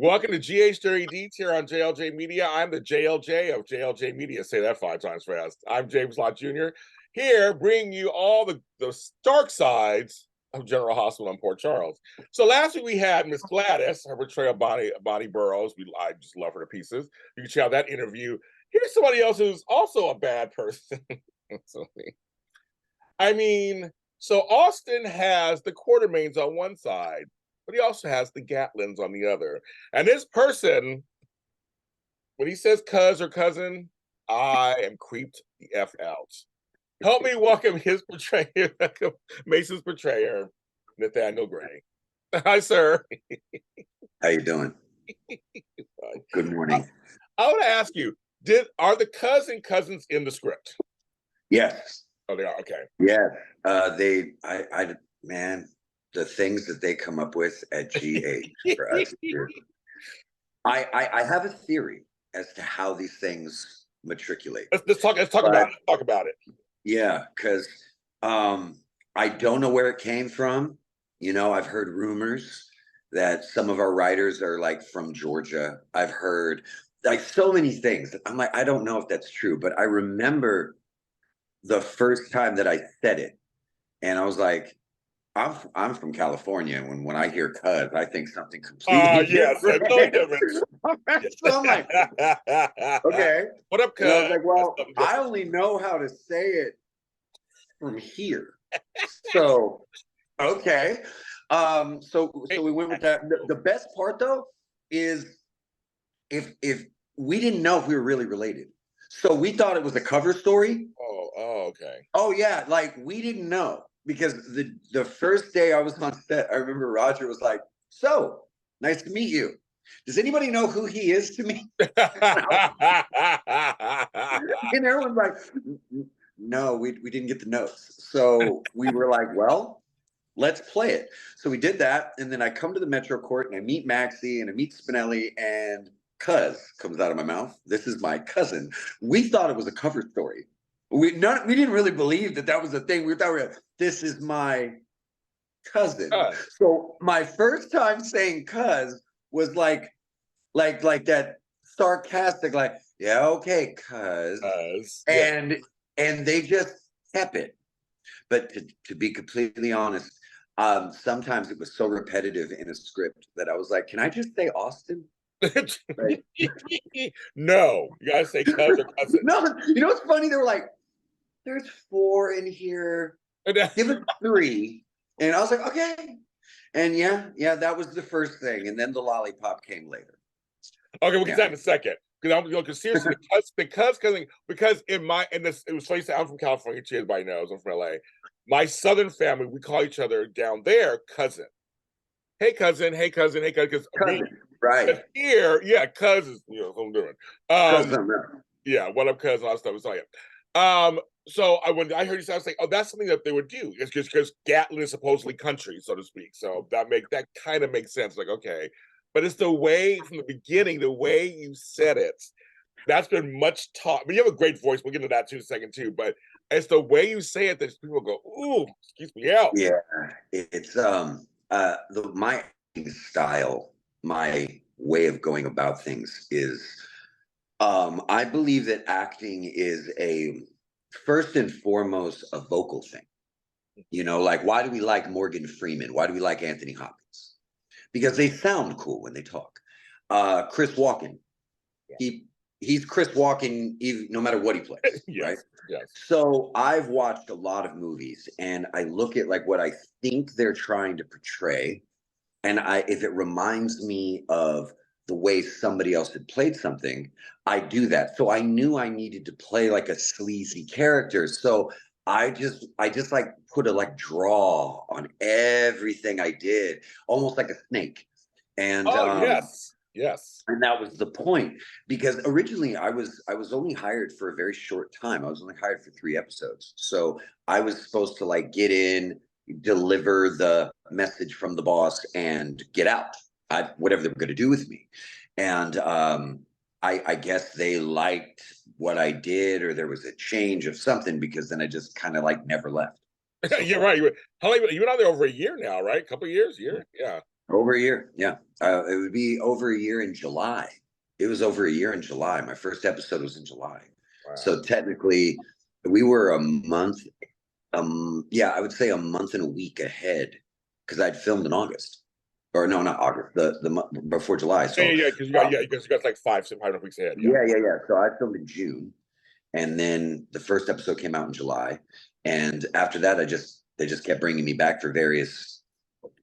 Welcome to GH30 here on JLJ Media. I'm the JLJ of JLJ Media. Say that 5 times fast. I'm James Lott Jr. here bringing you all the dark sides of General Hospital on Port Charles. So last week we had Miss Gladys, her portrayal of Bonnie Burroughs. I just love her to pieces. You can check out that interview. Here's somebody else who's also a bad person. So Austin has the Quartermains on one side, but he also has the Gatlins on the other. And this person, when he says cuz or cousin, I am creeped the F out. Help me welcome his portrayer, Mason's portrayer, Nathanyael Grey. Hi, sir. How you doing? Good morning. I want to ask you, are the cousins in the script? Yes. Oh, they are, okay. Yeah. Man, the things that they come up with at GH for us here. I have a theory as to how these things matriculate. Let's talk about it. Talk about it. Yeah, because I don't know where it came from. You know, I've heard rumors that some of our writers are like from Georgia. I've heard like so many things. I'm like, I don't know if that's true, but I remember the first time that I said it, and I was like, I'm from California. When I hear cuz, I think something completely different. Totally different. So I'm like, okay. What up, cuz? And I was like, well, I only know how to say it from here. So, okay. So we went with that. The best part though is if we didn't know if we were really related. So we thought it was a cover story. Oh, okay. Oh yeah, like we didn't know. Because the first day I was on set, I remember Roger was like, so, nice to meet you. Does anybody know who he is to me? And everyone's like, no, we didn't get the notes. So we were like, well, let's play it. So we did that. And then I come to the Metro Court and I meet Maxie and I meet Spinelli and cuz comes out of my mouth. This is my cousin. We thought it was a cover story. We didn't really believe that was a thing. We thought this is my cousin. So my first time saying cuz was like that sarcastic, like, yeah, okay, cuz. And they just kept it. But to be completely honest, sometimes it was so repetitive in a script that I was like, can I just say Austin? Right? No, you gotta say cuz or cousin. No, you know what's funny? They were like, there's 4 in here. Give it 3. And I was like, okay. And yeah, that was the first thing. And then the lollipop came later. Okay, we'll get that in a second. Because seriously, because it was funny. I'm from California, too, everybody knows. I'm from LA. My Southern family, we call each other down there cousin. Hey cousin, hey cousin, hey cousin. Right. Here, yeah, cousins, you know what I'm doing. Yeah, what up, cousin, all that stuff. It's like so when I heard you say, I was like, oh, that's something that they would do. It's just because Gatlin is supposedly country, so to speak. So that kind of makes sense. Like, okay. But it's the way from the beginning, the way you said it. That's been much taught. I mean, you have a great voice. We'll get into that too in a second too. But it's the way you say it that people go, ooh, excuse me out. Yeah. It's my style, my way of going about things is I believe that acting is first and foremost a vocal thing. You know, like, why do we like Morgan Freeman? Why do we like Anthony Hopkins? Because they sound cool when they talk. Chris Walken, he's Chris Walken no matter what he plays, yes, right? Yes. So I've watched a lot of movies and I look at like what I think they're trying to portray, and if it reminds me of the way somebody else had played something, I do that. So I knew I needed to play like a sleazy character. So I just like put a like draw on everything I did, almost like a snake. And yes. And that was the point, because originally I was only hired for a very short time. I was only hired for 3 episodes. So I was supposed to like get in, deliver the message from the boss and get out. Whatever they were going to do with me. And I guess they liked what I did, or there was a change of something, because then I just kind of like never left. You're right. You've been out there over a year now, right? A couple of years? Yeah. Over a year. Yeah. It would be over a year in July. It was over a year in July. My first episode was in July. Wow. So technically we were a month, yeah, I would say a month and a week ahead because I'd filmed in August. Or no, not August, the month before July. So because you got like 5 weeks ahead. Yeah. So I filmed in June, and then the first episode came out in July, and after that, they just kept bringing me back for various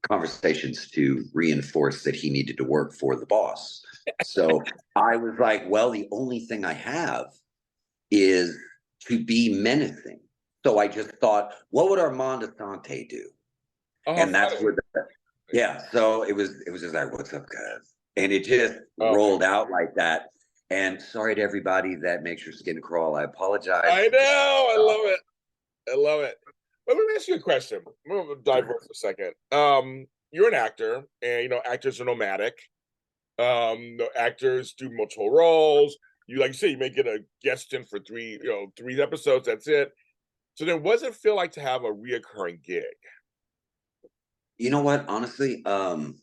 conversations to reinforce that he needed to work for the boss. So I was like, well, the only thing I have is to be menacing. So I just thought, what would Armand Asante do? And that's where so it was just like, what's up, guys? And it just rolled out like that. And sorry to everybody that makes your skin crawl. I apologize. I know. I love it. I love it. Let me ask you a question. I'm going to dive for a second. You're an actor, and actors are nomadic. Actors do multiple roles. You, like you say, you may get a guest in for three episodes. That's it. So then, what does it feel like to have a reoccurring gig? You know what? Honestly, I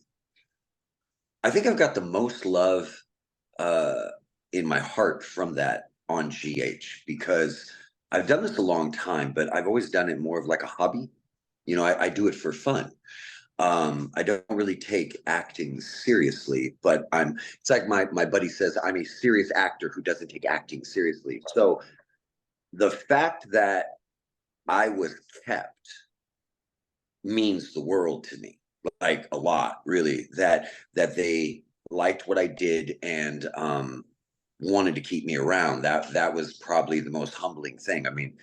think I've got the most love in my heart from that on GH, because I've done this a long time, but I've always done it more of like a hobby. I do it for fun. I don't really take acting seriously, but it's like my buddy says, I'm a serious actor who doesn't take acting seriously. So the fact that I was kept means the world to me, like a lot, really, that they liked what I did and wanted to keep me around. That was probably the most humbling thing. I mean,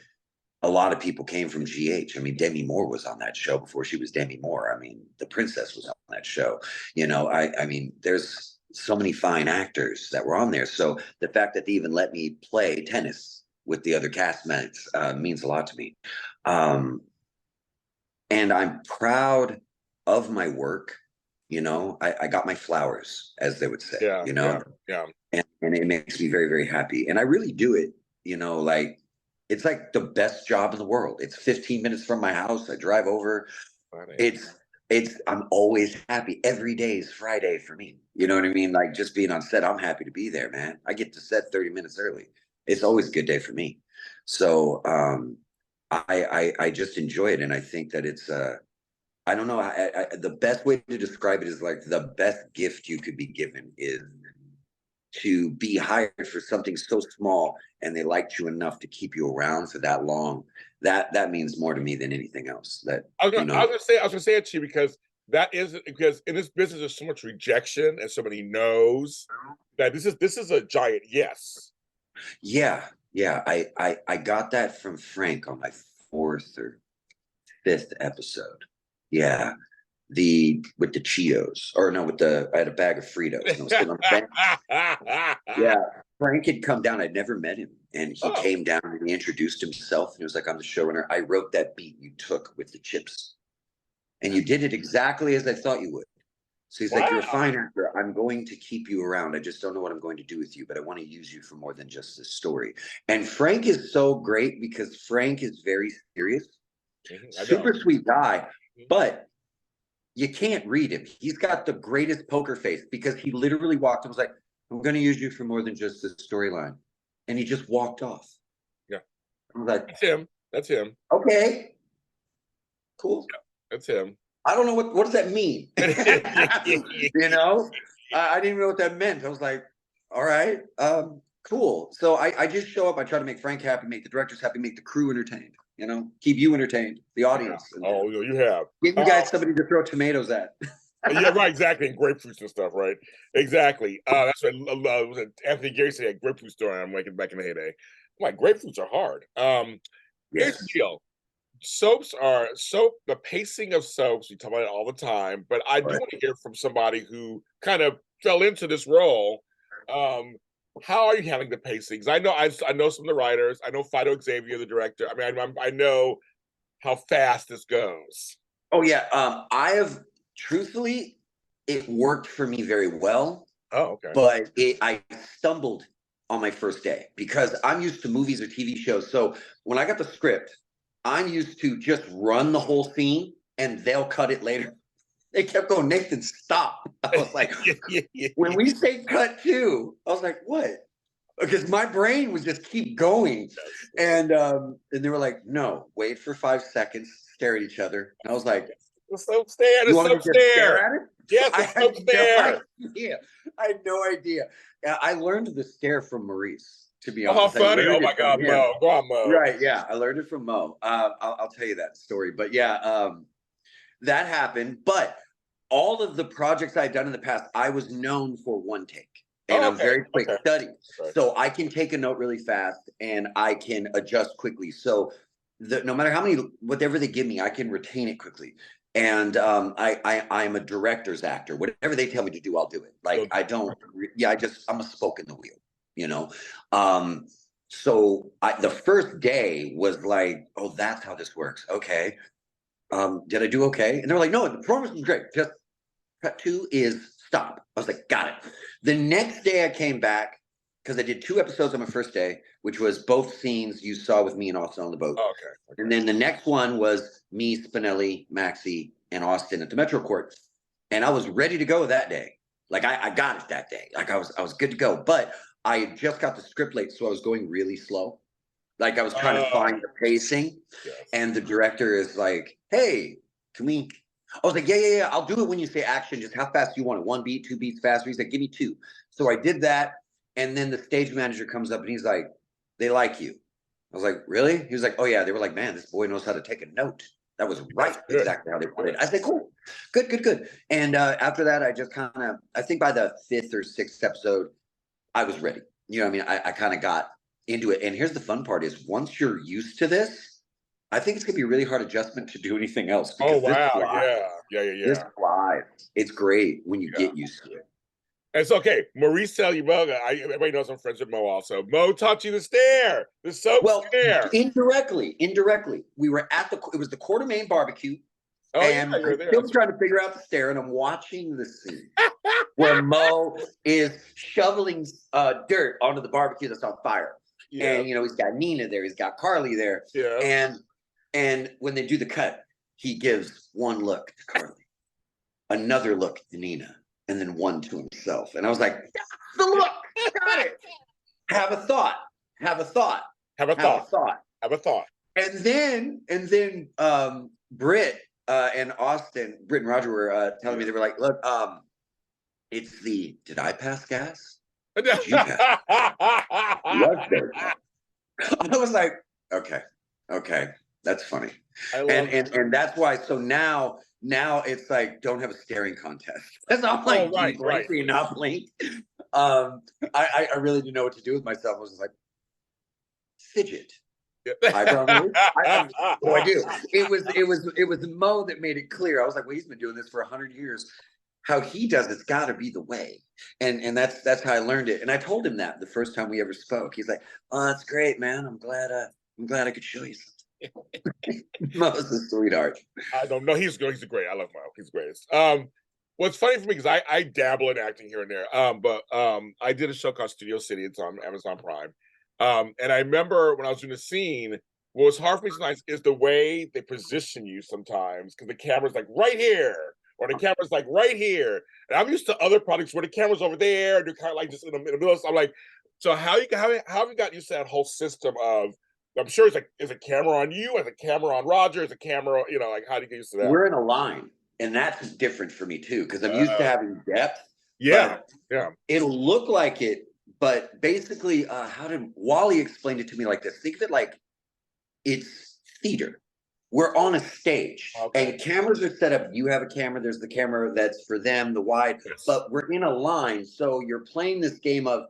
a lot of people came from GH. I mean, Demi Moore was on that show before she was Demi Moore. I mean, the Princess was on that show. I mean, there's so many fine actors that were on there. So the fact that they even let me play tennis with the other castmates means a lot to me. And I'm proud of my work. I got my flowers, as they would say. Yeah. And it makes me very, very happy. And I really do it. Like, it's like the best job in the world. It's 15 minutes from my house. I drive over. Funny. I'm always happy. Every day is Friday for me. You know what I mean? Like, just being on set, I'm happy to be there, man. I get to set 30 minutes early. It's always a good day for me. So I just enjoy it. And I think that it's I don't know. The best way to describe it is like the best gift you could be given is to be hired for something so small and they liked you enough to keep you around for that long. That means more to me than anything else. I was gonna say it to you because because in this business there's so much rejection and so many no's that this is a giant yes. Yeah. I got that from Frank on my 4th or 5th episode. Yeah. With the Cheetos, or no, I had a bag of Fritos. And I was sitting on the bench. Yeah, Frank had come down. I'd never met him, and he came down and he introduced himself. And he was like, "I'm the showrunner. I wrote that beat you took with the chips, and you did it exactly as I thought you would." So he's like, "You're a fine actor. I'm going to keep you around. I just don't know what I'm going to do with you, but I want to use you for more than just this story." And Frank is so great because Frank is very serious, super sweet guy, but you can't read him. He's got the greatest poker face because he literally walked and was like, "I'm going to use you for more than just this storyline." And he just walked off. Yeah. I was like, That's him. Okay. Cool. Yeah, that's him. I don't know what does that mean? I didn't even know what that meant. I was like, all right, cool. So I just show up. I try to make Frank happy, make the directors happy, make the crew entertained. Keep you entertained, the audience. Yeah. Oh, you have. Give you guys somebody to throw tomatoes at. Yeah, right, exactly. And grapefruits and stuff, right? Exactly. That's what Anthony Gary said, a grapefruit store. I'm making back in the heyday. I'm like, grapefruits are hard. Here's the deal. The pacing of soaps, we talk about it all the time, but I do want to hear from somebody who kind of fell into this role. How are you handling the pacings? I know some of the writers. I know Fido Xavier, the director. I mean, I know how fast this goes. Oh yeah, truthfully, it worked for me very well. Oh, okay. But I stumbled on my first day because I'm used to movies or TV shows. So when I got the script, I'm used to just run the whole scene and they'll cut it later. They kept going, Nathan, stop. I was like, when we say cut two, I was like, what? Because my brain was just keep going. And they were like, no, wait for 5 seconds, stare at each other. And I was like, the soap stare, you the want to soap just stare stare. at it? Yes, I the had soap stare. no idea. I had no idea. I learned the stare from Maurice, to be Oh, how honest. funny. Oh my God, Mo. Go on, Mo. Right, yeah. I learned it from Mo. I'll tell you that story. But yeah, that happened. But all of the projects I'd done in the past, I was known for one take. And I'm very quick study. Right. So I can take a note really fast and I can adjust quickly. So no matter how many, whatever they give me, I can retain it quickly. And I'm a director's actor. Whatever they tell me to do, I'll do it. Like I don't, I'm a spoke in the wheel, you know? So the first day was like, oh, that's how this works. Okay. Did I do okay? And they're like, no, the performance was great. Just cut two is stop. I was like, got it. The next day I came back because I did 2 episodes on my first day, which was both scenes you saw with me and Austin on the boat. Oh, okay. And then the next one was me, Spinelli, Maxie, and Austin at the Metro Court. And I was ready to go that day. Like I got it that day. Like I was good to go. But I just got the script late, so I was going really slow. Like I was trying to find the pacing. Yes. And the director is like, hey, can we? I was like, yeah. I'll do it when you say action. Just how fast do you want it? 1 beat, 2 beats faster? He's like, give me 2. So I did that. And then the stage manager comes up and he's like, they like you. I was like, really? He was like, oh yeah. They were like, man, this boy knows how to take a note. That was right. Exactly how they wanted it. I said, cool. Good. And after that, I just kind of, I think by the 5th or 6th episode, I was ready. You know what I mean? I kind of got into it. And here's the fun part is once you're used to this, I think it's gonna be a really hard adjustment to do anything else. Oh wow, yeah. This flies. It's great when you get used to it. It's okay. Maurice tell you, Mo. Everybody knows I'm friends with Mo. Also, Mo taught you the stare, the soap stare. Indirectly. We were at it was the Coeur d'Alene barbecue. Oh, and I'm still trying to figure out the stare, and I'm watching the scene where Mo is shoveling dirt onto the barbecue that's on fire. Yeah. And he's got Nina there, he's got Carly there. Yeah. And when they do the cut, he gives one look to Carly, another look to Nina, and then one to himself. And I was like, that's the look. Got it. Have a thought. And then Britt and Austin, Britt and Roger were telling me, they were like, look, it's did I pass gas? Did you pass? I was like, okay. That's funny. And that's why. So now it's like, don't have a staring contest. That's all. Like, right. Not blink. I really didn't know what to do with myself. I was just like, fidget. Eyebrow move. I have no idea. It was Mo that made it clear. I was like, well, he's been doing this for 100 years. How he does it's got to be the way. And that's how I learned it. And I told him that the first time we ever spoke. He's like, oh, that's great, man. I'm glad I could show you something. Mo's a sweetheart. I don't know. He's great. I love Mo. He's great. What's funny for me because I dabble in acting here and there. But I did a show called Studio City. It's on Amazon Prime. And I remember when I was doing the scene, what was hard for me sometimes is the way they position you sometimes because the camera's like right here or the camera's like right here. And I'm used to other projects where the camera's over there. They're kind of like just in the middle. So I'm like, so how have you got used to that whole system of? I'm sure it's like, is a camera on you? Is a camera on Roger? Is a camera, like how do you get used to that? We're in a line, and that's different for me too, because I'm used to having depth. Yeah. It'll look like it, but basically, how did Wally explain it to me like this? Think of it like it's theater. We're on a stage, and cameras are set up. You have a camera. There's the camera that's for them, the wide. Yes. But we're in a line, so you're playing this game of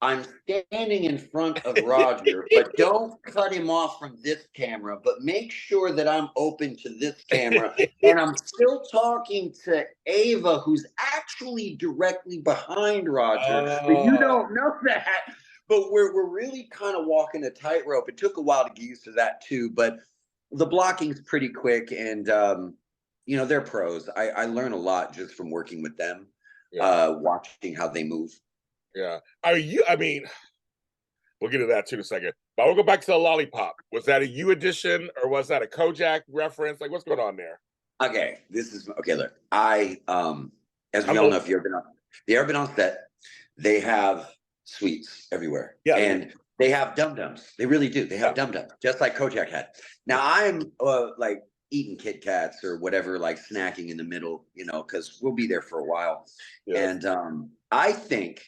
I'm standing in front of Roger, but don't cut him off from this camera, but make sure that I'm open to this camera. And I'm still talking to Ava, who's actually directly behind Roger. But you don't know that. But we're really kind of walking a tightrope. It took a while to get used to that too, but the blocking's pretty quick, and they're pros. I learn a lot just from working with them, watching how they move. Yeah. I mean, we'll get to that too in a second. But we'll go back to the lollipop. Was that a You edition or was that a Kojak reference? Like, what's going on there? Okay, this is okay. Look, as we I'm all know, old. if you ever been on set, they have sweets everywhere, Yeah, and they have dum dums. They really do. They have yeah. dum dums, just like Kojak had. Now I'm like eating Kit Kats or whatever, like snacking in the middle, because we'll be there for a while. Yes. And I think,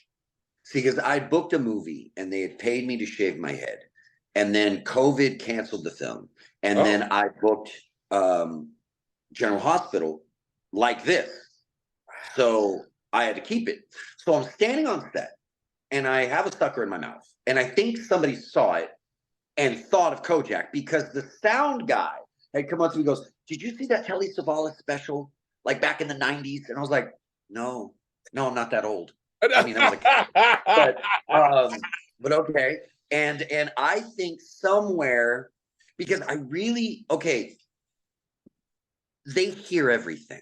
see, because I booked a movie and they had paid me to shave my head, and then COVID canceled the film, and Oh, then I booked General Hospital like this. So I had to keep it. So I'm standing on set and I have a sucker in my mouth. And I think somebody saw it and thought of Kojak because the sound guy had come up to me and goes, "Did you see that Telly Savalas special like back in the 90s?" And I was like, no, I'm not that old. I mean, I was a kid. But okay. And I think somewhere, because I really, okay, they hear everything.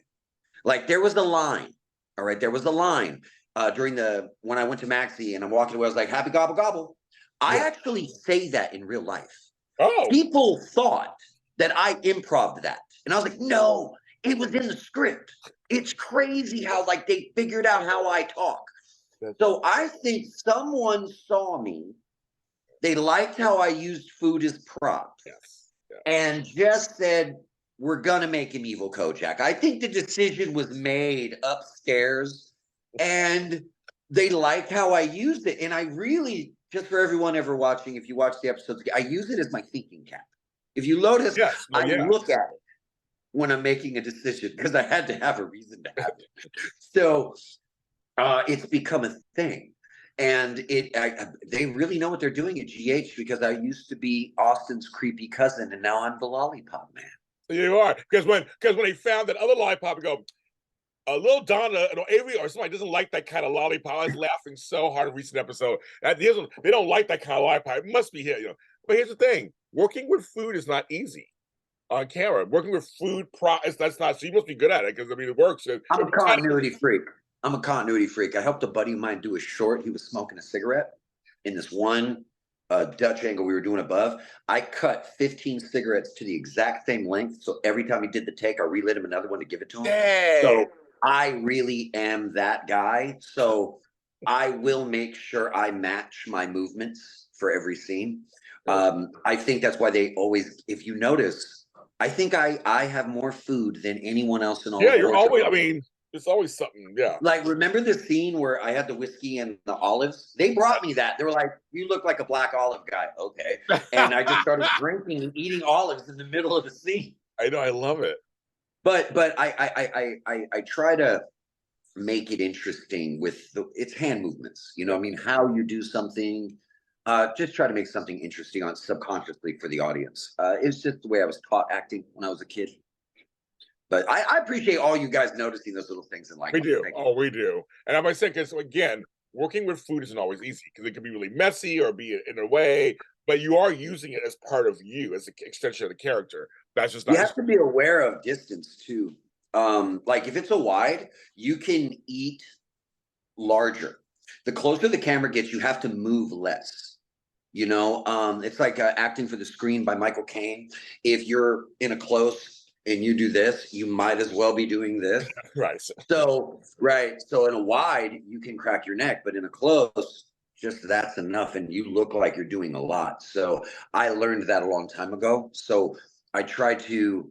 Like there was a line, all right. There was a line when I went to Maxie and I'm walking away. I was like, "Happy gobble gobble." I Yeah. actually say that in real life. Oh, People thought that I improv that, and I was like, "No, it was in the script." It's crazy how like they figured out how I talk. So I think someone saw me. They liked how I used food as props. yes. Yeah. And just said, "We're gonna make him evil Kojak." I think the decision was made upstairs, and they liked how I used it. And I really, just for everyone ever watching, if you watch the episodes, I use it as my thinking cap. If you notice, Yes. No, I yeah. look at it when I'm making a decision because I had to have a reason to have it. So it's become a thing. And they really know what they're doing at GH because I used to be Austin's creepy cousin, and now I'm the lollipop man. You are, because when they found that other lollipop, go, little Donna and Avery or somebody doesn't like that kind of lollipop. I was laughing so hard in a recent episode. They don't like that kind of lollipop. It must be here, But here's the thing: working with food is not easy on camera. Working with food that's not. So you must be good at it because I mean it works. I'm a continuity freak. I helped a buddy of mine do a short. He was smoking a cigarette in this one Dutch angle we were doing above. I cut 15 cigarettes to the exact same length. So every time he did the take, I relit him another one to give it to him. Dang. So I really am that guy. So I will make sure I match my movements for every scene. I think that's why they always, if you notice, I think I have more food than anyone else in all. Yeah, you're always. I mean, it's always something. Yeah. Like, remember the scene where I had the whiskey and the olives? They brought me that. They were like, "You look like a black olive guy." Okay, and I just started drinking and eating olives in the middle of the scene. I know, I love it. But I try to make it interesting with its hand movements. I mean, how you do something. Just try to make something interesting on subconsciously for the audience. It's just the way I was taught acting when I was a kid. But I appreciate all you guys noticing those little things in life. We do. Oh, we do. And I'm saying, because again, working with food isn't always easy because it can be really messy or be in a way, but you are using it as part of you, as an extension of the character. That's just not. You have to be aware of distance too. Like if it's a wide, you can eat larger. The closer the camera gets, you have to move less. It's like acting for the screen by Michael Caine. If you're in a close and you do this, you might as well be doing this. Right. So in a wide, you can crack your neck, but in a close, just that's enough. And you look like you're doing a lot. So I learned that a long time ago. So I try to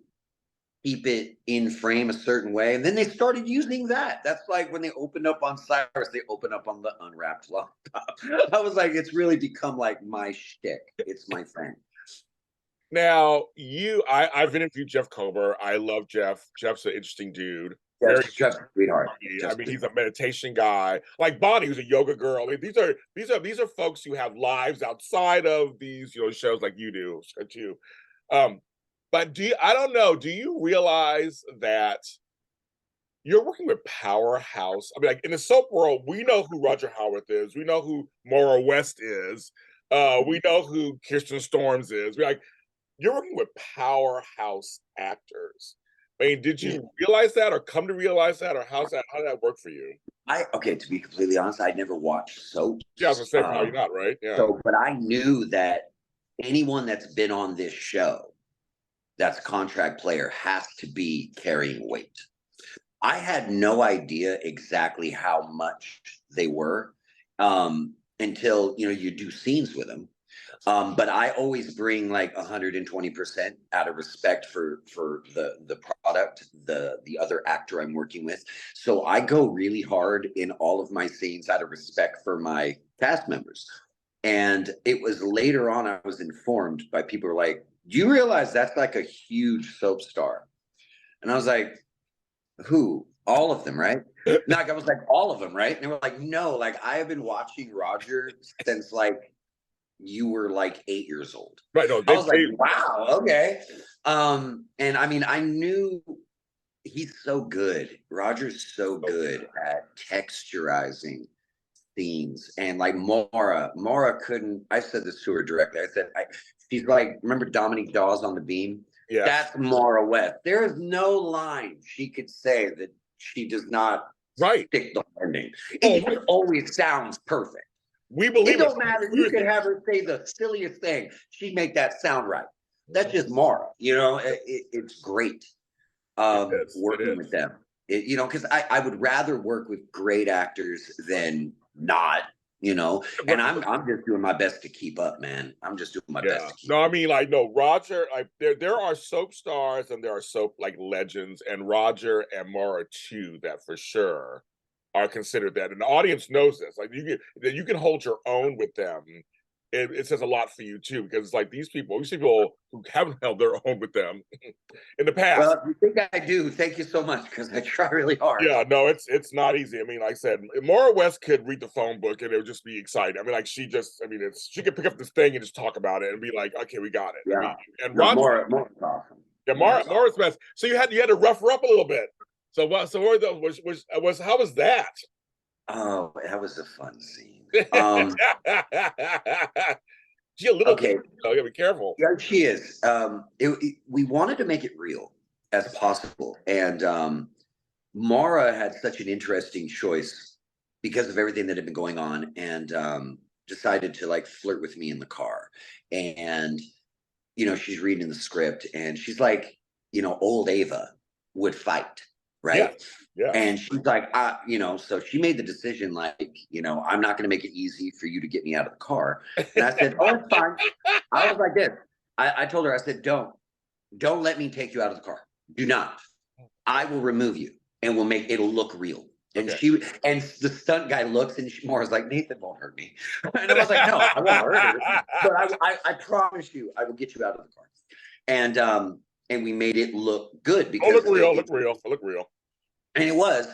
keep it in frame a certain way. And then they started using that. That's like when they opened up on Cyrus, they opened up on the unwrapped lollipop. I was like, it's really become like my shtick. It's my thing. Now, I've interviewed Jeff Kober. I love Jeff. Jeff's an interesting dude. Jeff's a sweetheart. I mean, he's a meditation guy. Like Bonnie, who's a yoga girl. I mean, these are folks who have lives outside of these, shows like you do too. But I don't know, do you realize that you're working with powerhouse? I mean, like in the soap world, we know who Roger Howarth is. We know who Maura West is. We know who Kirsten Storms is. You're working with powerhouse actors. I mean, did you realize that or come to realize that, or how did that work for you? To be completely honest, I never watched soaps. Yeah, I was gonna say, probably not, right? Yeah. So, but I knew that anyone that's been on this show that's a contract player has to be carrying weight. I had no idea exactly how much they were until, you know, you do scenes with them. But I always bring like 120% out of respect for the product, the other actor I'm working with. So I go really hard in all of my scenes out of respect for my cast members. And it was later on I was informed by people who were like, "Do you realize that's like a huge soap star?" And I was like, "Who? All of them, right?" Like I was like, "All of them, right?" And they were like, "No, like I have been watching Roger since like you were like 8 years old." Right. No, I was like, wow, okay. And I mean, I knew he's so good. Roger's so good at texturizing themes. And like Mara couldn't, I said this to her directly. I said, she's like, remember Dominique Dawes on The Beam? Yeah. That's Mara West. There is no line she could say that she does not stick the landing. It always sounds perfect. We believe it. Don't matter. You could have her say the silliest thing. She'd make that sound right. That's just Mara. You know, it's great working with them. You know, because I would rather work with great actors than not. You know, and I'm just doing my best to keep up, man. I'm just doing my best to keep up. I mean, like, no, Roger, like there are soap stars and there are soap like legends, and Roger and Mara too, that for sure are considered that. And the audience knows this. Like you can hold your own with them. It says a lot for you too, because it's like these people who haven't held their own with them in the past. Well, if you think I do, thank you so much, because I try really hard. Yeah, no, it's not easy. I mean, like I said, Maura West could read the phone book and it would just be exciting. I mean, like she could pick up this thing and just talk about it and be like, okay, we got it. Yeah. I mean, and Roger, Mara's awesome. Yeah, Mara's best. So you had to rough her up a little bit. So what? So how was that? Oh, that was a fun scene. She a little okay. You gotta be careful. Yeah, she is. We wanted to make it real as possible, and Mara had such an interesting choice because of everything that had been going on, and decided to like flirt with me in the car. And you know, she's reading the script, and she's like, you know, old Ava would fight, right? Yeah. And she's like, you know, so she made the decision, like, you know, I'm not going to make it easy for you to get me out of the car. And I said, oh, it's fine. I was like this. I told her, I said, don't let me take you out of the car. Do not. I will remove you and it'll look real. And and the stunt guy looks, and Mara's like, Nathan won't hurt me. And I was like, no, I won't hurt her. But I promise you, I will get you out of the car. And we made it look good because look real. And it was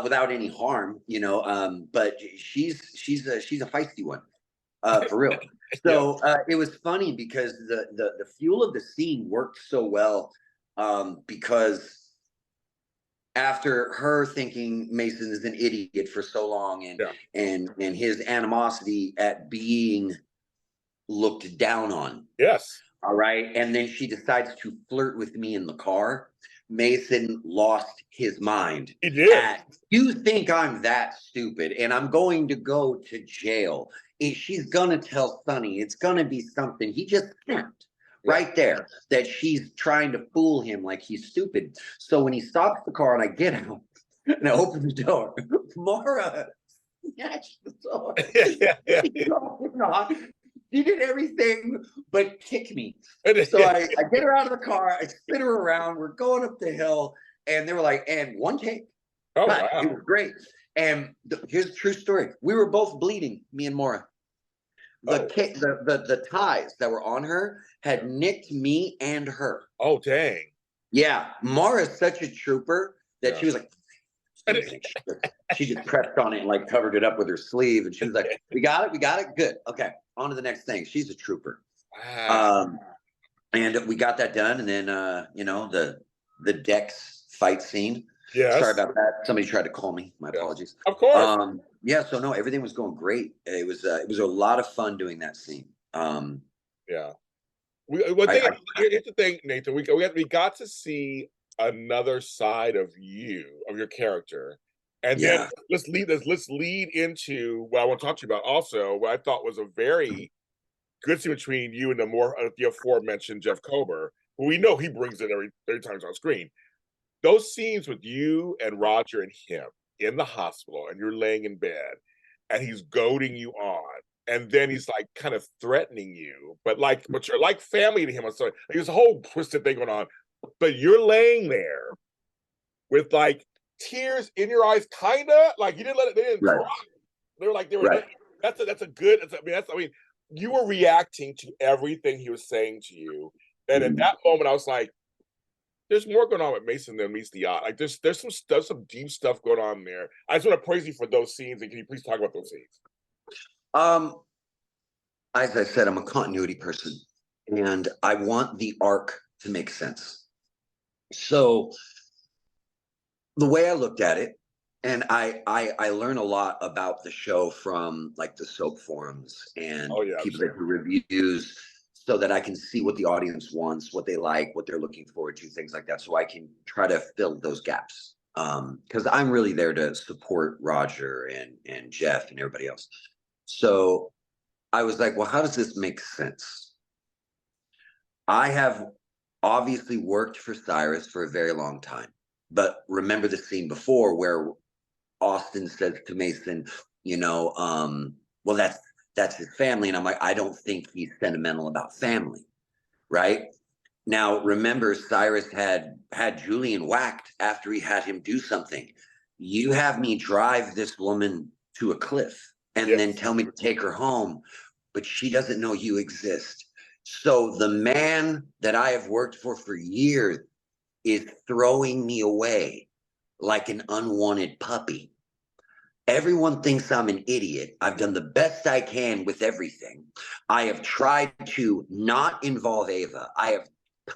without any harm, you know. But she's a feisty one, for real. So it was funny because the fuel of the scene worked so well, because after her thinking Mason is an idiot for so long, and his animosity at being looked down on. Yes. All right. And then she decides to flirt with me in the car. Mason lost his mind. He did. You think I'm that stupid and I'm going to go to jail? She's going to tell Sonny. It's going to be something. He just snapped right there that she's trying to fool him like he's stupid. So when he stops the car and I get out and I open the door, Mara snatched the door. She did everything but kick me. So I get her out of the car, I spin her around, we're going up the hill, and they were like, and one take. Oh, wow. It was great. And here's the true story. We were both bleeding, me and Mara. The ties that were on her had nicked me and her. Oh, dang. Yeah. Mara's such a trooper that she was like, she just pressed on it and like covered it up with her sleeve, and she was like, we got it, good, okay, on to the next thing. She's a trooper. Wow. And we got that done, and then you know, the Dex fight scene. Sorry about that, somebody tried to call me, my apologies. Of course. So no, everything was going great. It was a lot of fun doing that scene. Here's the thing, Nathan, we got to see another side of your character, and then let's lead into what I want to talk to you about. Also, what I thought was a very good scene between you and the aforementioned Jeff Kober who we know he brings in every time he's on screen. Those scenes with you and Roger and him in the hospital, and you're laying in bed, and he's goading you on, and then he's like kind of threatening you, but you're like family to him. So like, there's a whole twisted thing going on, but you're laying there with like tears in your eyes, kinda like you didn't let it. They didn't cry. They were like they were. Right. That's a good. I mean, you were reacting to everything he was saying to you, and at that moment, I was like, "There's more going on with Mason than meets the eye. Like there's some deep stuff going on there." I just want to praise you for those scenes, and can you please talk about those scenes? As I said, I'm a continuity person, and I want the arc to make sense. So the way I looked at it, and I learn a lot about the show from like the soap forums and people that do reviews, so that I can see what the audience wants, what they like, what they're looking forward to, things like that, so I can try to fill those gaps. Because I'm really there to support Roger and Jeff and everybody else. So I was like, well, how does this make sense? I have obviously worked for Cyrus for a very long time, but remember the scene before where Austin says to Mason, well, that's his family. And I'm like, I don't think he's sentimental about family, right? Now, remember, Cyrus had Julian whacked after he had him do something. You have me drive this woman to a cliff and then tell me to take her home, but she doesn't know you exist. So the man that I have worked for years is throwing me away like an unwanted puppy. Everyone thinks I'm an idiot. I've done the best I can with everything. I have tried to not involve Ava. I have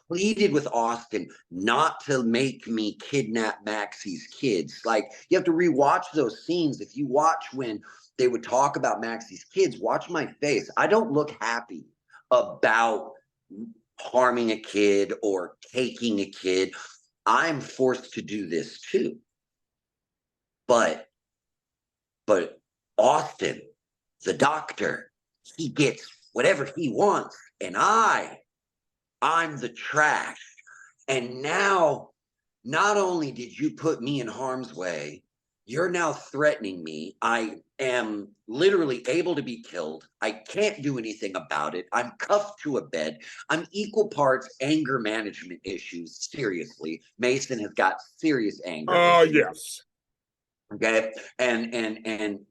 pleaded with Austin not to make me kidnap Maxie's kids. Like, you have to rewatch those scenes. If you watch when they would talk about Maxie's kids, watch my face. I don't look happy about harming a kid or taking a kid. I'm forced to do this too. But Austin, the doctor, he gets whatever he wants, and I'm the trash. And now, not only did you put me in harm's way, you're now threatening me. I am literally able to be killed. I can't do anything about it. I'm cuffed to a bed. I'm equal parts anger management issues. Seriously, Mason has got serious anger issues. Yes. Okay, and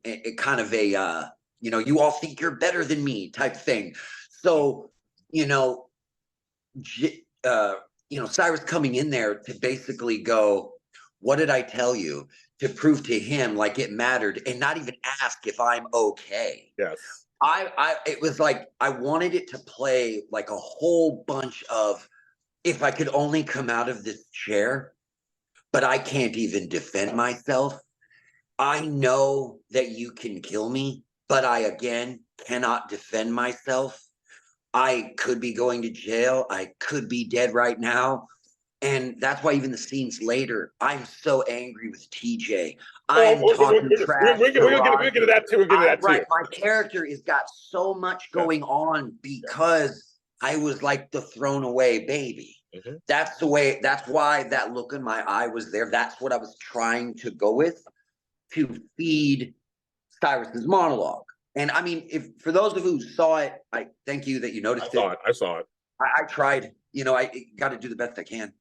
it kind of a you all think you're better than me type thing. So Cyrus coming in there to basically go, what did I tell you, to prove to him like it mattered, and not even ask if I'm okay. Yes. It was like I wanted it to play like a whole bunch of, if I could only come out of this chair, but I can't even defend myself. I know that you can kill me, but I, again, cannot defend myself. I could be going to jail. I could be dead right now. And that's why even the scenes later, I'm so angry with TJ. I'm talking trash. We'll get to that too. We'll get to that too. Right. My character has got so much going on because I was like the thrown away baby. Mm-hmm. That's why that look in my eye was there. That's what I was trying to go with, to feed Cyrus's monologue. And I mean, if for those of you who saw it, I thank you that you noticed it. I saw it. I tried. I got to do the best I can.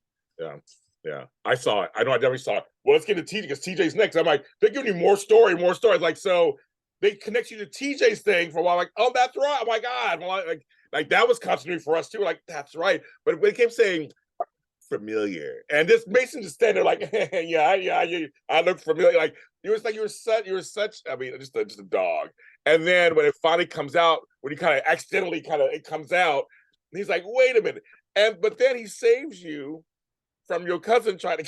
Yeah. I saw it. I know I definitely saw it. Well, let's get to TJ because TJ's next. I'm like, they're giving you more stories. Like, so they connect you to TJ's thing for a while. Like, oh, that's right. Oh my God. Well, like that was continuity for us too. Like, that's right. But when they kept saying familiar, and this Mason just standing there like, yeah, I look familiar. Like, it was like you were such. I mean, just a dog. And then when it finally comes out, when he kind of accidentally it comes out, and he's like, wait a minute. But then he saves you from your cousin trying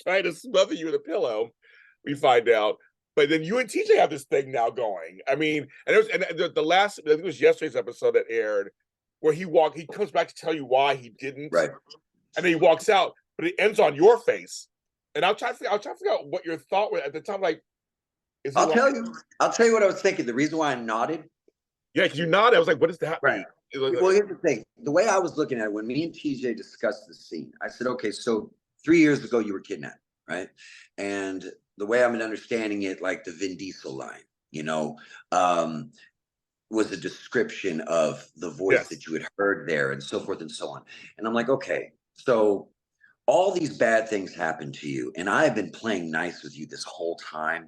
to smother you in a pillow, we find out. But then you and TJ have this thing now going. I mean, and the last, I think it was yesterday's episode that aired, where he comes back to tell you why he didn't. Right. And then he walks out, but it ends on your face. And I'll try to figure out what your thought was at the time. Like, I'll tell you what I was thinking. The reason why I nodded. Yeah, because you nodded. I was like, what does that mean? Well, here's the thing. The way I was looking at it, when me and TJ discussed the scene, I said, okay, so 3 years ago you were kidnapped, right? And the way I'm understanding it, like the Vin Diesel line, was a description of the voice that you had heard there and so forth and so on. And I'm like, okay, so all these bad things happen to you, and I've been playing nice with you this whole time.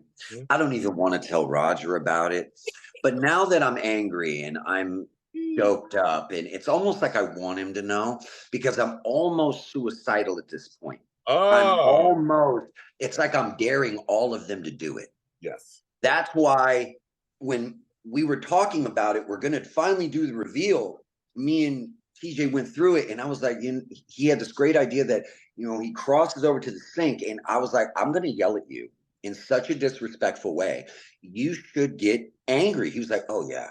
I don't even want to tell Roger about it. But now that I'm angry and I'm doped up, and it's almost like I want him to know, because I'm almost suicidal at this point. It's like I'm daring all of them to do it. Yes. That's why when we were talking about it, we're going to finally do the reveal. Me and TJ went through it, and I was like, he had this great idea that, he crosses over to the sink, and I was like, I'm going to yell at you in such a disrespectful way. You should get angry. He was like, oh, yeah.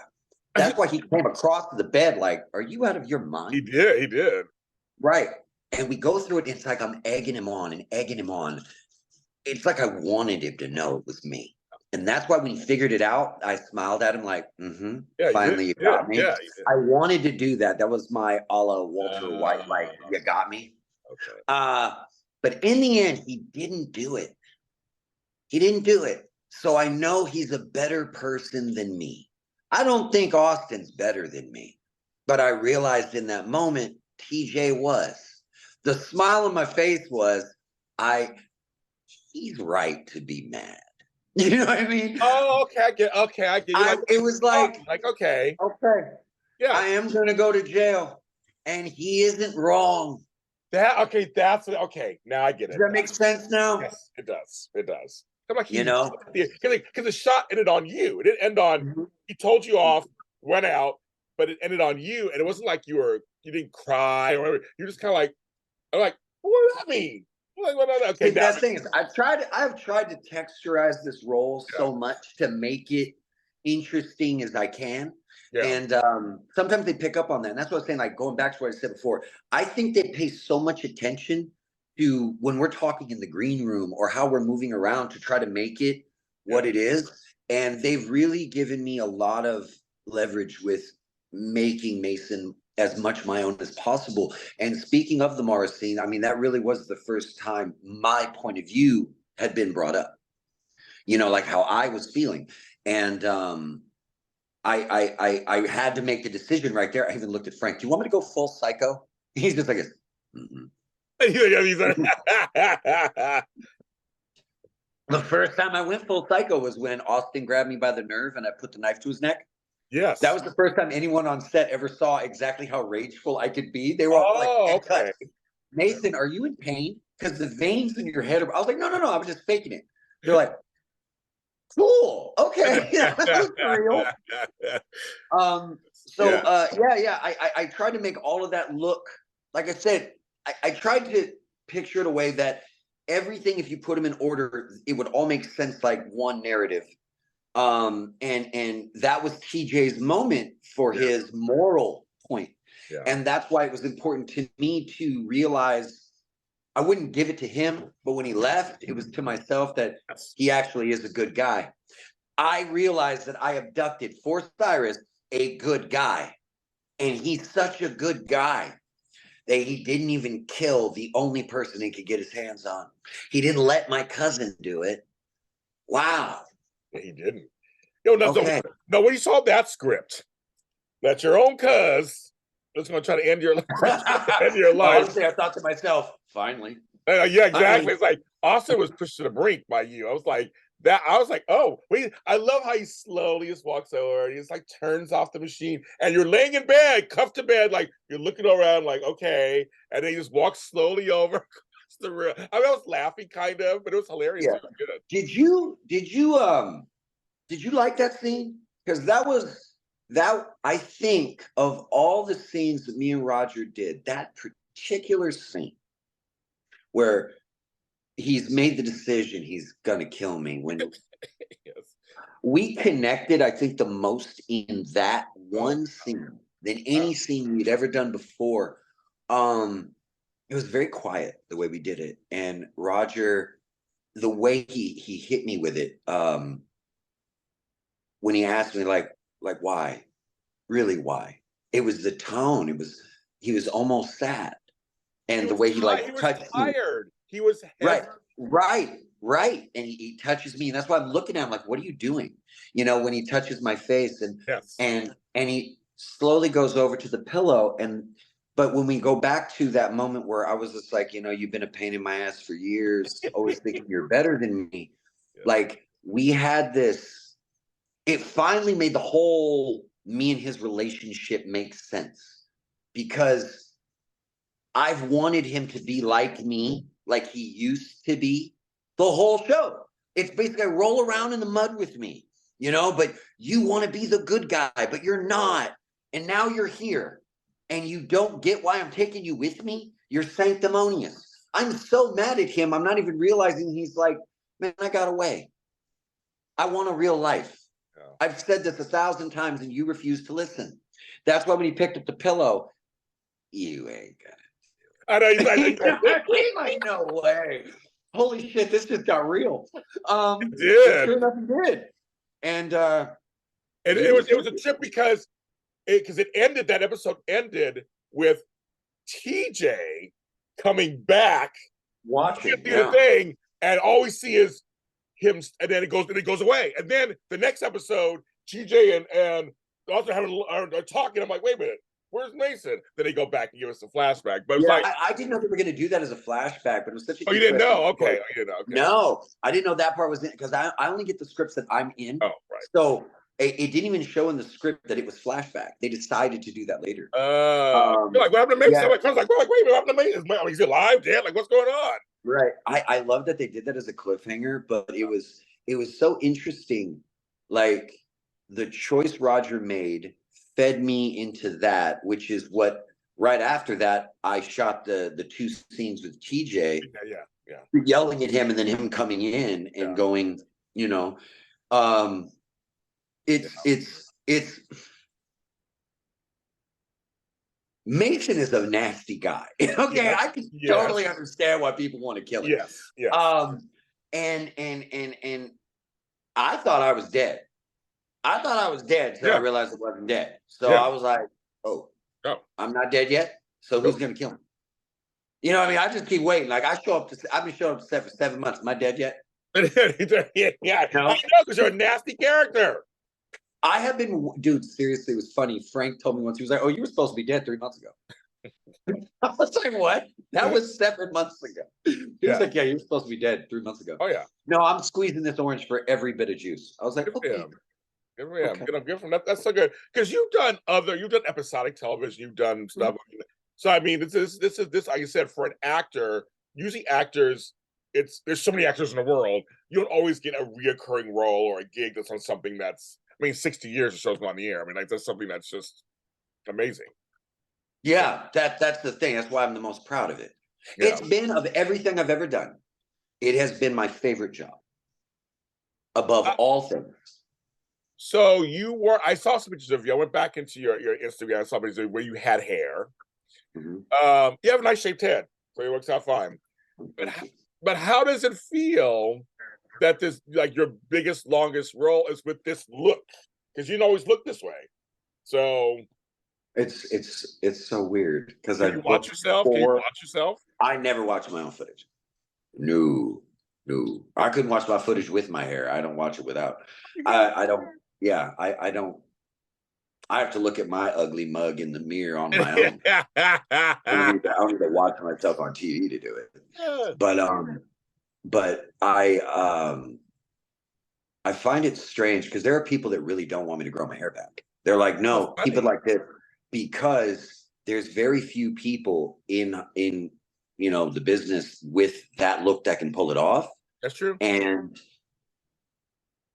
That's why he came across to the bed like, are you out of your mind? He did. Right. And we go through it, and it's like I'm egging him on. It's like I wanted him to know it was me. And that's why when he figured it out, I smiled at him like, finally you got me. Yeah, I wanted to do that. That was my a la Walter White, like, you got me. Okay. But in the end, he didn't do it. So I know he's a better person than me. I don't think Austin's better than me. But I realized in that moment, TJ was. The smile on my face was, he's right to be mad. You know what I mean? Oh, okay. I get you. It was like, okay. Yeah. I am going to go to jail, and he isn't wrong. Now I get it. Does that make sense now? Yes, it does. Like because the shot ended on you. It didn't end on. He told you off, went out, but it ended on you, and it wasn't like you didn't cry or whatever. You're just kind of like, what does that mean? Okay, that thing is, I've tried to texturize this role so much to make it interesting as I can. Yeah. And sometimes they pick up on that. And that's what I was saying, like going back to what I said before. I think they pay so much attention to when we're talking in the green room or how we're moving around to try to make it what it is. And they've really given me a lot of leverage with making Mason as much my own as possible. And speaking of the Morris scene, I mean, that really was the first time my point of view had been brought up, like how I was feeling. And I had to make the decision right there. I even looked at Frank. Do you want me to go full psycho? He's just like, The first time I went full psycho was when Austin grabbed me by the nerve and I put the knife to his neck. Yes. That was the first time anyone on set ever saw exactly how rageful I could be. They were all like, okay. Nathan, are you in pain? Because the veins in your head are... I was like, no, I was just faking it. They're like, cool. Okay. That was real. I tried to make all of that look, like I said, I tried to picture it a way that everything, if you put them in order, it would all make sense like one narrative. And that was TJ's moment for his moral point. Yeah. And that's why it was important to me to realize I wouldn't give it to him, but when he left, it was to myself that he actually is a good guy. I realized that I abducted for Cyrus a good guy, and he's such a good guy that he didn't even kill the only person he could get his hands on. He didn't let my cousin do it. Wow. He didn't. No, when you saw that script, that your own cuz was going to try to end your life. Honestly, I thought to myself, finally. Yeah, exactly. It's like Austin was pushed to the brink by you. I was like, oh, wait. I love how he slowly just walks over and he just like turns off the machine, and you're laying in bed, cuffed to bed, like you're looking around, like, okay, and then he just walks slowly over across the room. I was laughing kind of, but it was hilarious. Yeah. Did you like that scene? Because that I think of all the scenes that me and Roger did, that particular scene where he's made the decision he's gonna kill me, when we connected, I think the most in that one scene than any scene we'd ever done before. It was very quiet the way we did it, and Roger, the way he hit me with it, when he asked me like why, really why, it was the tone. He was almost sad. And the way he like touched tired. He was heavy. Right. And he touches me, and that's why I'm looking at him like, what are you doing? You know, when he touches my face, and he slowly goes over to the pillow. But when we go back to that moment where I was just like, you know, you've been a pain in my ass for years, always thinking you're better than me. Yeah. Like, we had this, it finally made the whole me and his relationship make sense, because I've wanted him to be like me, like he used to be the whole show. It's basically roll around in the mud with me, you know, but you want to be the good guy, but you're not. And now you're here and you don't get why I'm taking you with me. You're sanctimonious. I'm so mad at him. I'm not even realizing he's like, man, I got away. I want a real life. Yeah. I've said this 1,000 times and you refuse to listen. That's why when he picked up the pillow, you ain't gonna. I know. He's like, no way. Holy shit, this just got real. It did. Sure enough, he did. And it was a trip because it ended, that episode ended with TJ coming back, watching the thing, and all we see is him, and then it goes away. And then the next episode, TJ and the author are talking. I'm like, wait a minute. Where's Mason? Then they go back and give us a flashback. But it was like, I didn't know they were going to do that as a flashback, but it was such a. Oh, you didn't know? Okay. You know, okay. No, I didn't know that part was in, because I only get the scripts that I'm in. Oh, right. So it didn't even show in the script that it was flashback. They decided to do that later. You're like, what happened to Mason? Yeah. I was like, wait a minute, what happened to Mason? Is he alive, dead? Like, what's going on? Right. I love that they did that as a cliffhanger, but it was so interesting. Like, the choice Roger made fed me into that, which is what right after that I shot the 2 scenes with TJ, yelling at him, and then him coming in and going, you know, it's Mason is a nasty guy. Okay, I can totally understand why people want to kill him. Yes. And I thought I was dead. I thought I was dead until I realized I wasn't dead. So I was like, oh, I'm not dead yet. So who's going to kill me? You know what I mean? I just keep waiting. Like, I've been showing up to set for 7 months. Am I dead yet? I know, because you're a nasty character. I have been, dude, seriously, it was funny. Frank told me once, he was like, oh, you were supposed to be dead 3 months ago. I was like, what? That was 7 months ago. He was like, yeah, you were supposed to be dead 3 months ago. Oh, yeah. No, I'm squeezing this orange for every bit of juice. I was like, okay. Good from that. That's so good, because you've done episodic television, you've done stuff. Mm-hmm. So I mean, this like I said, for an actor, usually actors, there's so many actors in the world, you don't always get a reoccurring role or a gig that's on something that's, 60 years the show's been on the air. I mean, like, that's something that's just amazing. Yeah, that's the thing. That's why I'm the most proud of it. Yeah. It's been, of everything I've ever done, it has been my favorite job above all things. So I saw some pictures of you. I went back into your Instagram. I saw pictures where you had hair. Mm-hmm. You have a nice shaped head, so it works out fine. But how does it feel that this, like, your biggest, longest role is with this look? Because you don't always look this way. So it's so weird, because Can you watch yourself? I never watch my own footage. No. I couldn't watch my footage with my hair. I don't watch it without. I don't. Yeah, I don't. I have to look at my ugly mug in the mirror on my own. I don't need to watch myself on TV to do it. But I find it strange, because there are people that really don't want me to grow my hair back. They're like, no, keep it like this, because there's very few people in the business with that look that can pull it off. That's true. And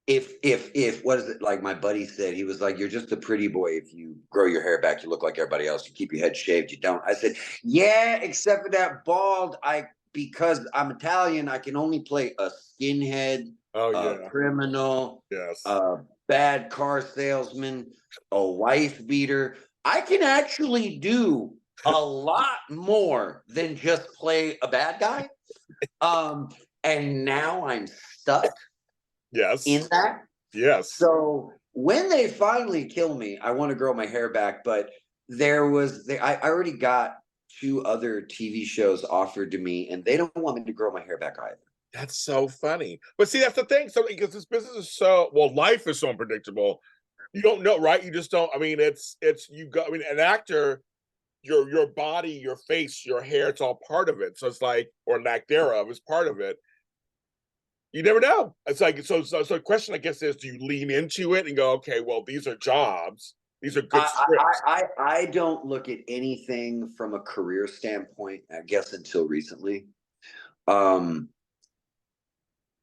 if what is it, like my buddy said, he was like, you're just a pretty boy. If you grow your hair back, you look like everybody else. You keep your head shaved, you don't. I said, yeah, except for that bald. Because I'm Italian, I can only play a skinhead, a criminal, a bad car salesman, a wife beater. I can actually do a lot more than just play a bad guy. And now I'm stuck. Yes. In that? Yes. So when they finally kill me, I want to grow my hair back, but I already got 2 other TV shows offered to me, and they don't want me to grow my hair back either. That's so funny. But see, that's the thing. So because this business is so life is so unpredictable. You don't know, right? You just don't. I mean, it's you go. I mean, an actor, your body, your face, your hair, it's all part of it. So it's like, or lack thereof is part of it. You never know. It's like so the question I guess is, do you lean into it and go, okay, well, these are jobs, these are good scripts. I don't look at anything from a career standpoint, I guess, until recently.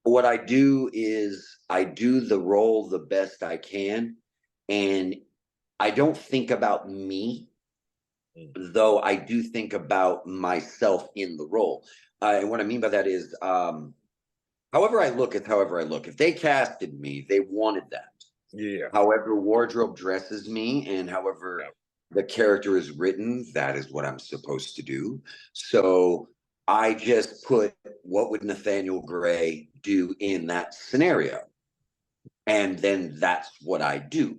What I do is I do the role the best I can, and I don't think about me, though I do think about myself in the role. And what I mean by that is, however I look is however I look. If they casted me, they wanted that. Yeah. However wardrobe dresses me and however the character is written, that is what I'm supposed to do. So I just put, what would Nathanyael Grey do in that scenario? And then that's what I do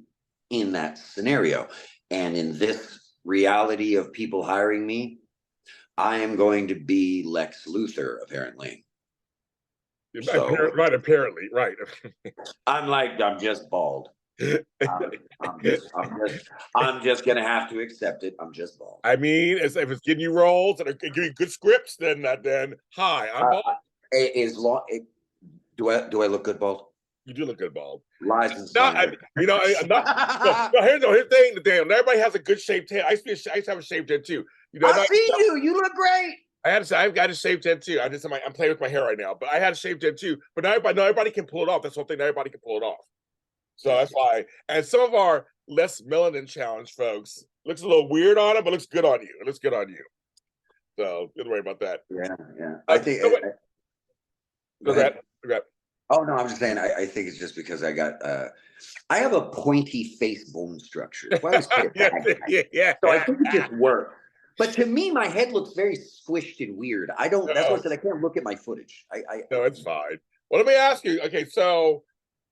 in that scenario. And in this reality of people hiring me, I am going to be Lex Luthor, apparently. So, apparently, right. I'm just bald. I'm just gonna have to accept it. I'm just bald. I mean, if it's getting you roles and giving good scripts, then hi, I'm bald. Do I look good bald? You do look good bald. Lies and slander. Here's the thing. Damn, everybody has a good shaped head. I used to have a shaved head too. I see you. You look great. I've got a shaved head too. I'm playing with my hair right now, but I had a shaved head too. But now everybody can pull it off. That's one thing. Everybody can pull it off. So that's why. And some of our less melanin challenge folks looks a little weird on it, but looks good on you. It looks good on you. So don't worry about that. Yeah. I think. Go ahead. Oh no, I'm just saying. I think it's just because I have a pointy face bone structure. So I So I think it just worked. But to me, my head looks very squished and weird. I don't. That's why I said I can't look at my footage. No, it's fine. Well, let me ask you. Okay, so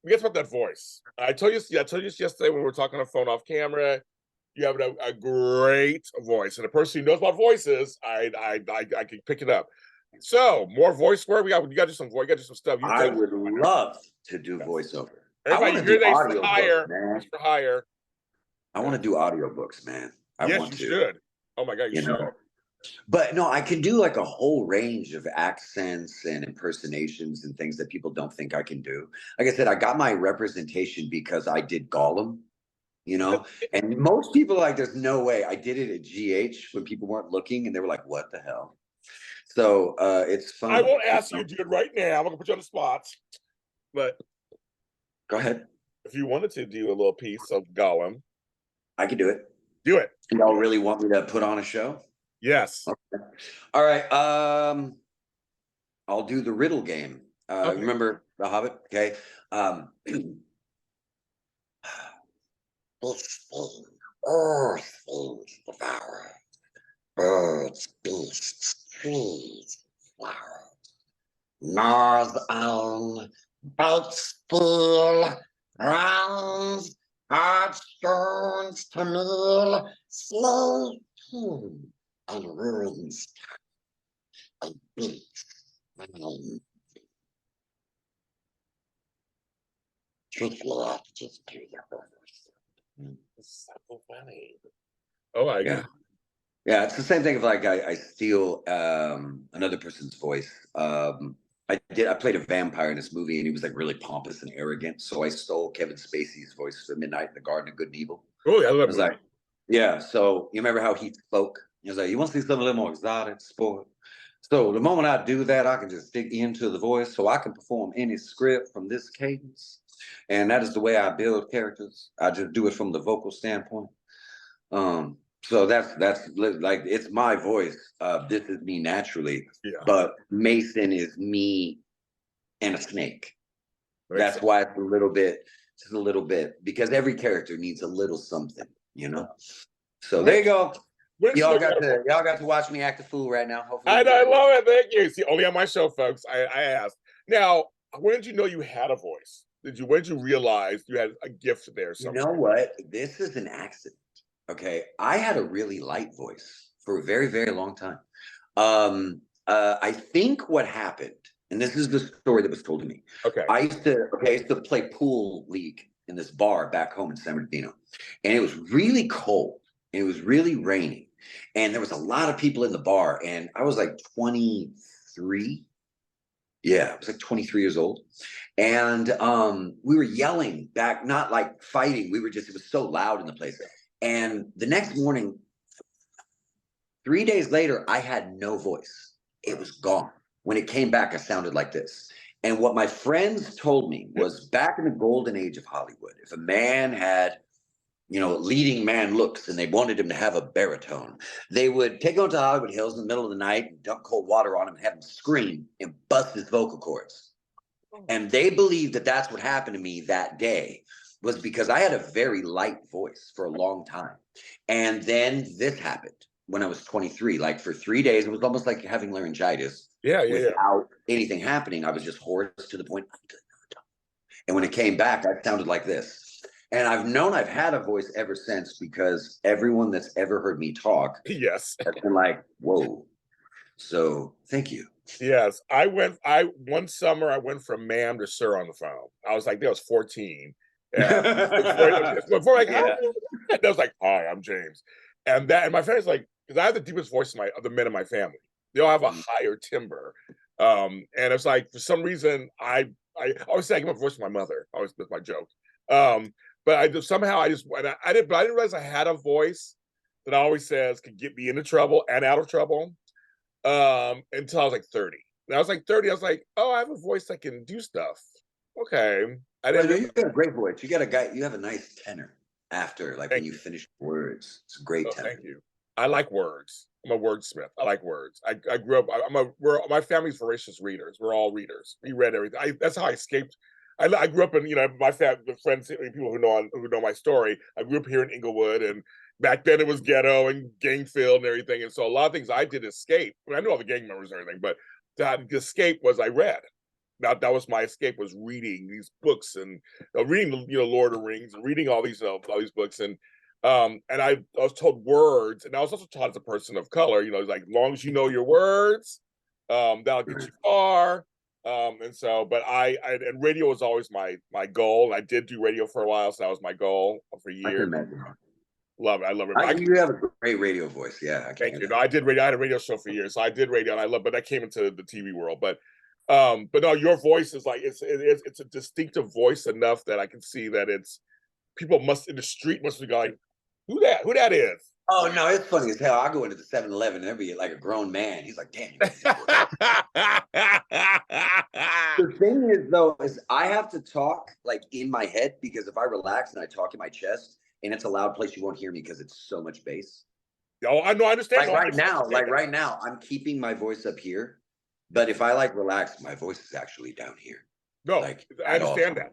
guess about that voice. I told you yesterday when we were talking on the phone off camera. You have a great voice, and the person who knows about voices, I can pick it up. So more voice work. You got to do some voice. You got to do some stuff. I would love to do voiceover. Everybody, you're for hire. I want to do audiobooks, man. You should. Oh my god, you should. But no, I can do like a whole range of accents and impersonations and things that people don't think I can do. Like I said, I got my representation because I did Gollum, and most people are like, there's no way. I did it at GH when people weren't looking and they were like, what the hell? So it's fun. I won't ask you to do it right now. I'm gonna put you on the spot. But go ahead. If you wanted to do a little piece of Gollum, I could do it. Do it. Y'all really want me to put on a show? Yes. Okay. All right. I'll do the riddle game. Okay. Remember The Hobbit? Okay. Earth things devour. Birds, beasts, trees, flowers. North own bakes steel, rounds, hard stones to meal, slay king, and ruins and beasts. Truthfully, I just do your voice. It's so funny. Oh my god. Yeah, it's the same thing if like I steal another person's voice. I played a vampire in this movie and he was like really pompous and arrogant. So I stole Kevin Spacey's voice for Midnight in the Garden of Good and Evil. Oh, yeah, I love it. Like, yeah, so you remember how he spoke? He was like, you want to see something a little more exotic, sport? So the moment I do that, I can just dig into the voice so I can perform any script from this cadence. And that is the way I build characters. I just do it from the vocal standpoint. So that's like, it's my voice. This is me naturally, but Mason is me and a snake. That's why it's just a little bit, because every character needs a little something, So there you go. Y'all got to watch me act a fool right now. Hopefully, I love it. Thank you. See, only on my show, folks. I asked. Now, when did you know you had a voice? When did you realize you had a gift there? You know what? This is an accident. okay, I had a really light voice for a very, very long time. I think what happened, and this is the story that was told to me. Okay. I used to play pool league in this bar back home in San Bernardino, and it was really cold. And it was really raining, and there was a lot of people in the bar, and I was like 23. Yeah, I was like 23 years old. And we were yelling back, not like fighting. We were just, it was so loud in the place. And the next morning, 3 days later, I had no voice. It was gone. When it came back, I sounded like this. And what my friends told me was back in the golden age of Hollywood, if a man had, leading man looks and they wanted him to have a baritone, they would take him to Hollywood Hills in the middle of the night and dump cold water on him and have him scream and bust his vocal cords. And they believed that that's what happened to me that day, was because I had a very light voice for a long time. And then this happened when I was 23. Like for 3 days, it was almost like having laryngitis. Yeah. Without anything happening. I was just hoarse to the point. And when it came back, I sounded like this. And I've known I've had a voice ever since, because everyone that's ever heard me talk Yes. has been like, whoa. So thank you. Yes. One summer I went from ma'am to sir on the phone. I was like, I was 14. Yeah. Before like, I was like, hi, I'm James. And my family's like, because I have the deepest voice of the men in my family. They all have a higher timbre. And it's like, for some reason, I always say I give my voice to my mother. Always, that's my joke. But I didn't realize I had a voice that I always says could get me into trouble and out of trouble. Until I was like 30. And I was like 30, I was like, oh, I have a voice that can do stuff. Okay. You got a great voice. You have a nice tenor after, like when you finish words. It's a great tenor. Thank you. I like words. I'm a wordsmith. I like words. I grew up, my family's voracious readers. We're all readers. We read everything. That's how I escaped. I grew up in, my family, friends, people who know my story. I grew up here in Inglewood, and back then it was ghetto and gang filled and everything. And so a lot of things I did escape. I knew all the gang members and everything, but that escape was I read. That was my escape, was reading these books and reading Lord of the Rings and reading all these books. And I was told words, and I was also taught as a person of color, like, as long as you know your words, that'll get you far. And radio was always my goal. I did do radio for a while, so that was my goal for years. Love it. I love it. You have a great radio voice. Yeah. Thank you. No, I did radio. I had a radio show for years, so I did radio, and but I came into the TV world. But no, your voice is like, it's a distinctive voice enough that I can see that people in the street must be going, who that is? Oh no, it's funny as hell. I go into the 7-Eleven and there'll be like a grown man. He's like, damn. The thing is, though, is I have to talk like in my head, because if I relax and I talk in my chest and it's a loud place, you won't hear me because it's so much bass. Oh, I know, I understand. Right now, I'm keeping my voice up here, but if I relax, my voice is actually down here. No, I understand that.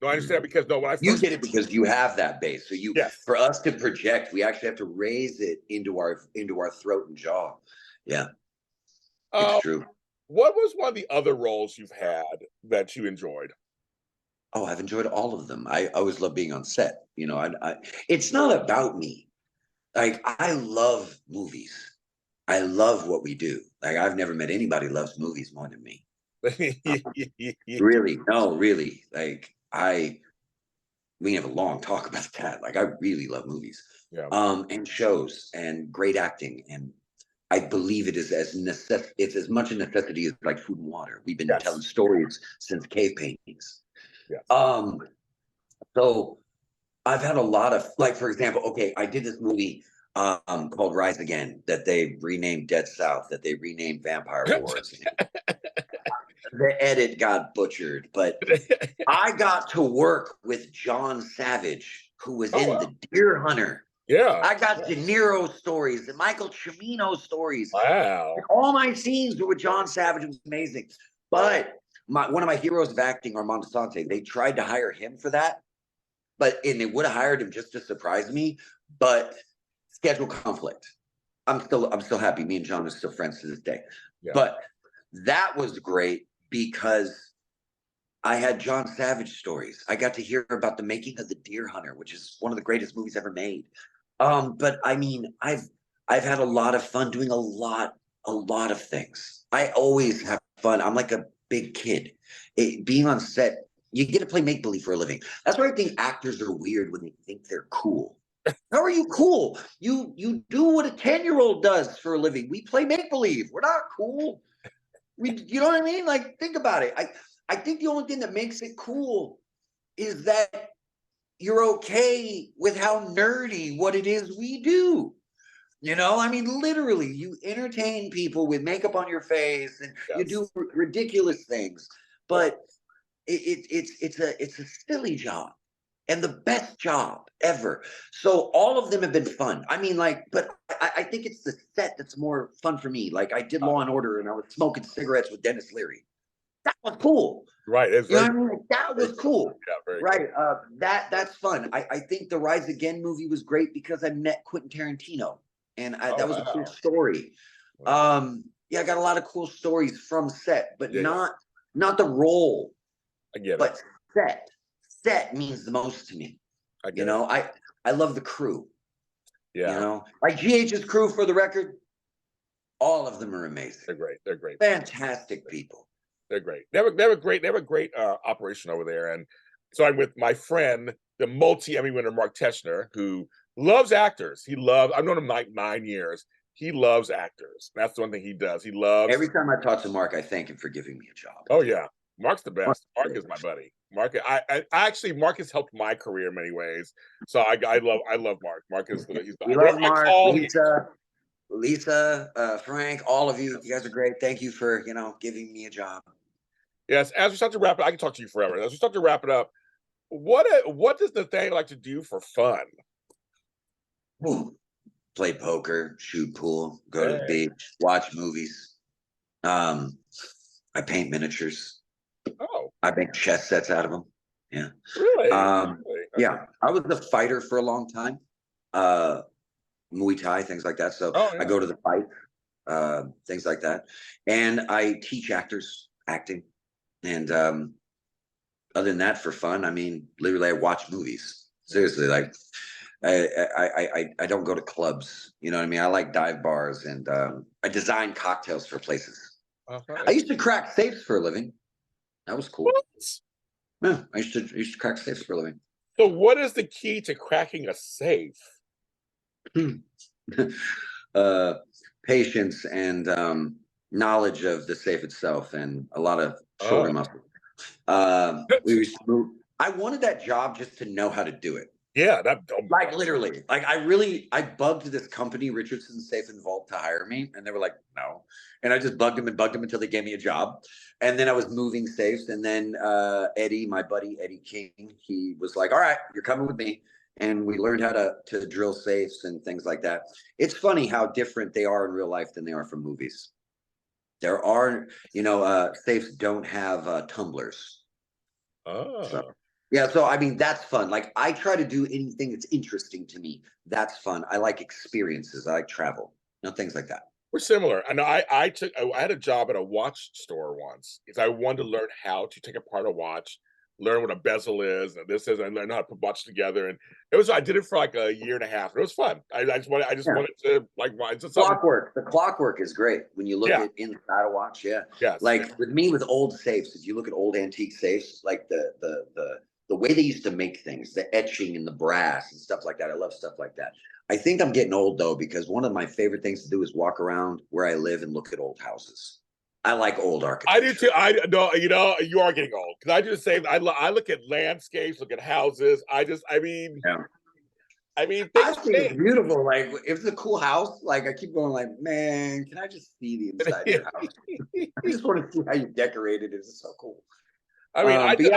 No, I understand, because when you get it, because you have that bass. So for us to project, we actually have to raise it into our throat and jaw. Yeah, it's true. What was one of the other roles you've had that you enjoyed? Oh, I've enjoyed all of them. I always love being on set. It's not about me. Like, I love movies. I love what we do. Like, I've never met anybody who loves movies more than me. Really? No, really. Like, we have a long talk about that. Like, I really love movies. Yeah. And shows and great acting. And I believe it is it's as much a necessity as like food and water. We've been telling stories since cave paintings. Yes. So I've had a lot of, like, for example, I did this movie called Rise Again that they renamed Dead South, that they renamed Vampire Wars. The edit got butchered, but I got to work with John Savage, who was in The Deer Hunter. Yeah. I got De Niro stories and Michael Cimino stories. Wow. And all my scenes were with John Savage. It was amazing. But one of my heroes of acting, Armando Sante, they tried to hire him for that. And they would have hired him just to surprise me, but schedule conflict. I'm still happy. Me and John are still friends to this day. Yeah. But that was great because I had John Savage stories. I got to hear about the making of The Deer Hunter, which is one of the greatest movies ever made. But I mean, I've had a lot of fun doing a lot of things. I always have fun. I'm like a big kid. Being on set, you get to play make believe for a living. That's why I think actors are weird when they think they're cool. How are you cool? You do what a 10-year-old does for a living. We play make believe. We're not cool. You know what I mean? Like, think about it. I think the only thing that makes it cool is that you're okay with how nerdy what it is we do. You know, I mean, literally, you entertain people with makeup on your face, and you do ridiculous things. But it's a silly job, and the best job ever. So all of them have been fun. I mean, like, but I think it's the set that's more fun for me. Like, I did Law and Order, and I was smoking cigarettes with Dennis Leary. That was cool. Right. You know what I mean? That was cool. Yeah, very right. Cool. That's fun. I think the Rise Again movie was great because I met Quentin Tarantino, and that was a cool story. Yeah, I got a lot of cool stories from set, but not the role. I get but it. But set means the most to me. You know, I love the crew. Yeah. You know, like GH's crew, for the record, all of them are amazing. They're great. They're great. Fantastic people. They're great. They have a great operation over there. And so I'm with my friend, the multi-Emmy winner Mark Teschner, who loves actors. I've known him like 9 years. He loves actors. That's the one thing he does. He loves. Every time I talk to Mark, I thank him for giving me a job. Oh yeah, Mark's the best. Mark is my buddy. Mark, I actually, Mark has helped my career in many ways. So I love Mark. Mark is he's the. We love Mark. Lisa, Frank, all of you. You guys are great. Thank you for giving me a job. Yes, as we start to wrap it, I can talk to you forever. As we start to wrap it up, what does Nathanyael like to do for fun? Ooh, play poker, shoot pool, go to the beach, watch movies. I paint miniatures. Oh, I make chess sets out of them. Yeah. Really? Okay. Yeah. I was a fighter for a long time. Muay Thai, things like that. So I go to the fight, things like that. And I teach actors acting. And other than that, for fun, I mean, literally, I watch movies. Seriously, like I don't go to clubs. You know what I mean? I like dive bars, and I design cocktails for places. I used to crack safes for a living. That was cool. What? Yeah, I used to crack safes for a living. So, what is the key to cracking a safe? Patience and knowledge of the safe itself, and a lot of shoulder muscle. We used to move. I wanted that job just to know how to do it. Yeah, like literally, like I bugged this company, Richardson Safe and Vault, to hire me, and they were like, no. And I just bugged them until they gave me a job. And then I was moving safes, and then Eddie, my buddy Eddie King, he was like, all right, you're coming with me. And we learned how to drill safes and things like that. It's funny how different they are in real life than they are from movies. There are, safes don't have tumblers. Oh. So, yeah, so I mean, that's fun. Like, I try to do anything that's interesting to me. That's fun. I like experiences. I like travel, things like that. We're similar. I know I had a job at a watch store once because I wanted to learn how to take apart a watch, learn what a bezel is, and this is, and learn how to put watch together. And I did it for like a year and a half. It was fun. I just wanted to like clockwork. The clockwork is great when you look at inside a watch. Yeah. Yes. Like with me, with old safes, if you look at old antique safes, like the way they used to make things, the etching and the brass and stuff like that. I love stuff like that. I think I'm getting old though, because one of my favorite things to do is walk around where I live and look at old houses. I like old architecture. I do too. You are getting old, because I do the same. I look at landscapes, look at houses. I mean, I think it's beautiful. Like, if it's a cool house, like I keep going, like, man, can I just see the inside of your house? I just want to see how you decorated it. It's so cool. I mean, I did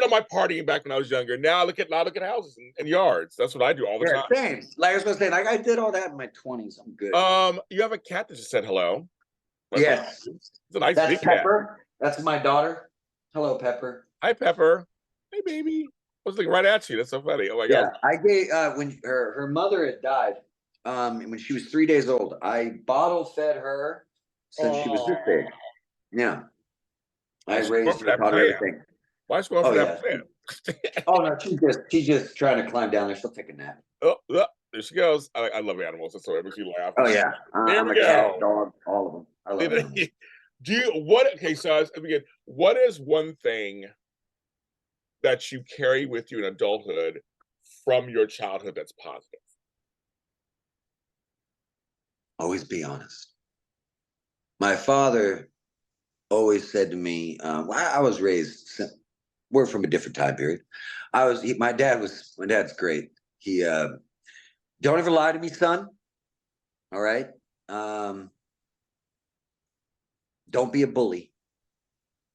all my partying back when I was younger. Now I look at houses and yards. That's what I do all the time. Same. Like I was gonna say, like I did all that in my 20s. I'm good. You have a cat that just said hello. Yes. It's a nice That's Pepper. Cat. That's my daughter. Hello, Pepper. Hi, Pepper. Hey, baby. I was looking right at you. That's so funny. Oh my God. I gave when her mother had died, when she was 3 days old, I bottle fed her since she was this big. Yeah. I raised her, taught her everything. Why is she going for that plant? Oh no, she's just trying to climb down there. She'll take a nap. Oh, There she goes. I love animals. That's what makes you laugh. Oh yeah, There I'm we a cat, go. dog, all of them. I love animals. Do you what? Okay, so again, what is one thing that you carry with you in adulthood from your childhood that's positive? Always be honest. My father always said to me, I was raised, we're from a different time period. My dad's great. He, don't ever lie to me, son. All right. Don't be a bully.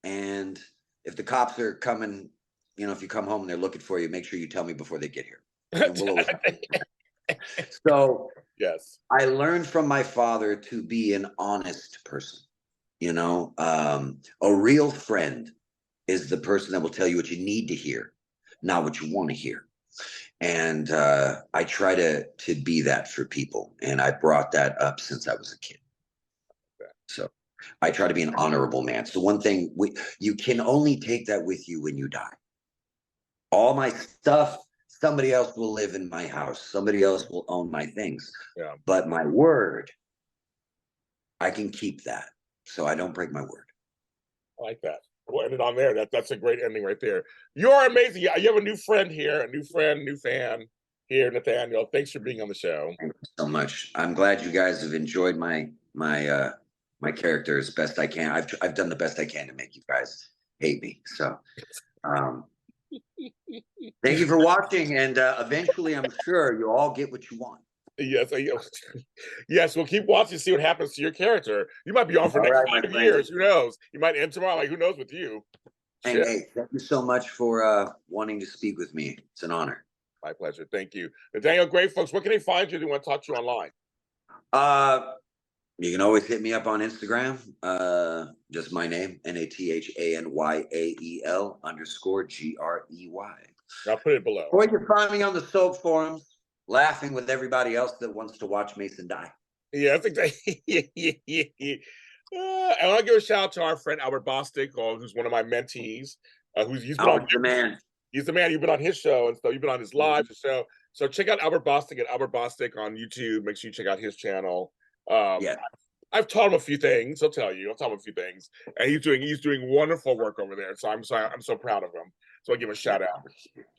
And if the cops are coming, if you come home and they're looking for you, make sure you tell me before they get here. And we'll always. So yes, I learned from my father to be an honest person. A real friend is the person that will tell you what you need to hear, not what you want to hear. And I try to be that for people. And I brought that up since I was a kid. So I try to be an honorable man. So one thing, you can only take that with you when you die. All my stuff, somebody else will live in my house. Somebody else will own my things. yeah. But my word, I can keep that. So I don't break my word. I like that. We'll end it on there. That's a great ending right there. You are amazing. You have a new friend here, a new friend, new fan here, Nathanyael. Thanks for being on the show. Thank you so much. I'm glad you guys have enjoyed my character as best I can. I've done the best I can to make you guys hate me. So thank you for watching, and eventually I'm sure you'll all get what you want. Yes, yes. We'll keep watching to see what happens to your character. You might be on for next 5 years. Who knows? You might end tomorrow. Like, who knows with you? And hey, thank you so much for wanting to speak with me. It's an honor. My pleasure. Thank you. Nathanyael Grey, folks, where can they find you if they want to talk to you online? You can always hit me up on Instagram. Just my name, NATHANYAEL_GREY. I'll put it below. Or you can find me on the soap forums, laughing with everybody else that wants to watch Mason die. Yeah, that's exactly. I want to give a shout out to our friend Albert Bostic, who's one of my mentees. He's been on the man. He's the man. You've been on his show and stuff. You've been on his live show. So check out Albert Bostic at Albert Bostic on YouTube. Make sure you check out his channel. Yeah. I've taught him a few things. I'll tell him a few things, and he's doing wonderful work over there. So I'm so proud of him. So I give him a shout out.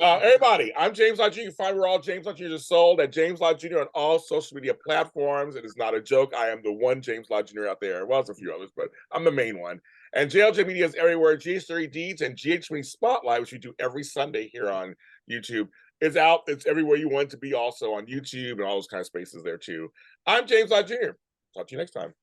Everybody, I'm James Lott Jr. You can find where all James Lott Jr. is sold at James Lott Jr. on all social media platforms. It is not a joke. I am the one James Lott Jr. out there. Well, there's a few others, but I'm the main one. And JLJ Media is everywhere. GH30 Deeds and GH20 Spotlight, which we do every Sunday here on YouTube, is out. It's everywhere you want it to be, also on YouTube and all those kind of spaces there too. I'm James Lott Jr. Talk to you next time.